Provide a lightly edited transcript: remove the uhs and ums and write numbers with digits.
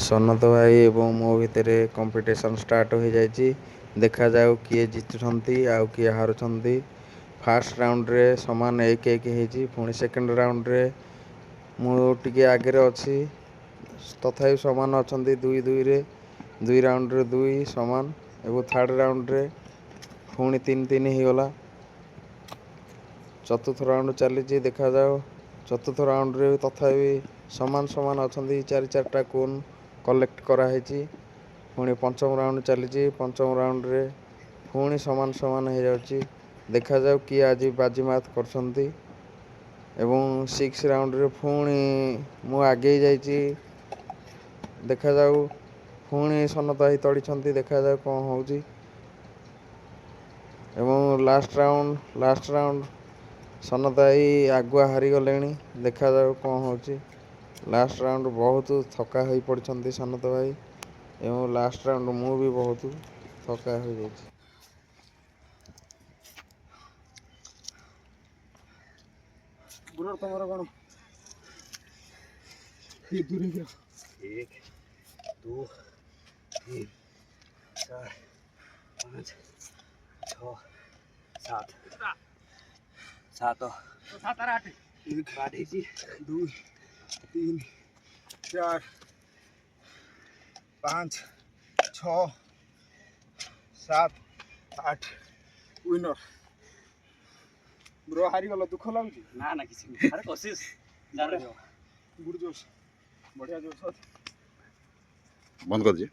ସନତ ଭାଇ ଏବଂ ମୋ ଭିତରେ କମ୍ପିଟିସନ୍ ଷ୍ଟାର୍ଟ ହୋଇଯାଇଛି। ଦେଖାଯାଉ କିଏ ଜିତୁଛନ୍ତି ଆଉ କିଏ ହାରୁଛନ୍ତି। ଫାର୍ଷ୍ଟ ରାଉଣ୍ଡରେ ସମାନ 1-1 ହେଇଛି। ପୁଣି ସେକେଣ୍ଡ ରାଉଣ୍ଡରେ ମୁଁ ଟିକେ ଆଗରେ ଅଛି, ତଥାପି ସମାନ ଅଛନ୍ତି 2-2ରେ। 2 ରାଉଣ୍ଡରେ 2 ସମାନ ଏବଂ ଥାର୍ଡ଼ ରାଉଣ୍ଡରେ ପୁଣି 3-3 ହେଇଗଲା। ଚତୁର୍ଥ ରାଉଣ୍ଡ ଚାଲିଛି, ଦେଖାଯାଉ। ଚତୁର୍ଥ ରାଉଣ୍ଡରେ ତଥାପି ସମାନ ଅଛନ୍ତି। 4-4ଟା କୋନ୍ କଲେକ୍ଟ କରାହେଇଛି। ପୁଣି ପଞ୍ଚମ ରାଉଣ୍ଡ ଚାଲିଛି। ପଞ୍ଚମ ରାଉଣ୍ଡରେ ପୁଣି ସମାନ ହେଇଯାଉଛି। ଦେଖାଯାଉ କିଏ ଆଜି ବାଜିମାତ କରୁଛନ୍ତି। ଏବଂ 6 ରାଉଣ୍ଡରେ ପୁଣି ମୁଁ ଆଗେଇ ଯାଇଛି। ଦେଖାଯାଉ ପୁଣି ସନତ ଭାଇ ତଡ଼ିଛନ୍ତି। ଦେଖାଯାଉ କ'ଣ ହେଉଛି। ଏବଂ ଲାଷ୍ଟ ରାଉଣ୍ଡ ସନତ ଭାଇ ଆଗୁଆ ହାରିଗଲେଣି। ଦେଖାଯାଉ କ'ଣ ହେଉଛି। ଲାଷ୍ଟ ରାଉଣ୍ଡ ବହୁତ ଥକା ହୋଇପଡ଼ିଛନ୍ତି ସନତ ଭାଇ ଏବଂ ଲାଷ୍ଟ ରାଉଣ୍ଡ ମୁଁ ବି ବହୁତ ଥକା ହୋଇଯାଇଛି। ତମର କ'ଣ 1 2 3 4 5 6 7 7 8 ହେଇଛି। 2 3 4 5 6 7 8 ୱିନର। ବ୍ରୋ ହାରିଗଲ, ଦୁଃଖ ଲାଗୁଛି? ନା କିଛି ଆରେ କୋସିସ୍ ଗୁଡ୍ ଜୋସ୍, ବଢ଼ିଆ ଜୋସ୍। ବନ୍ଦ କରିଦିଏ।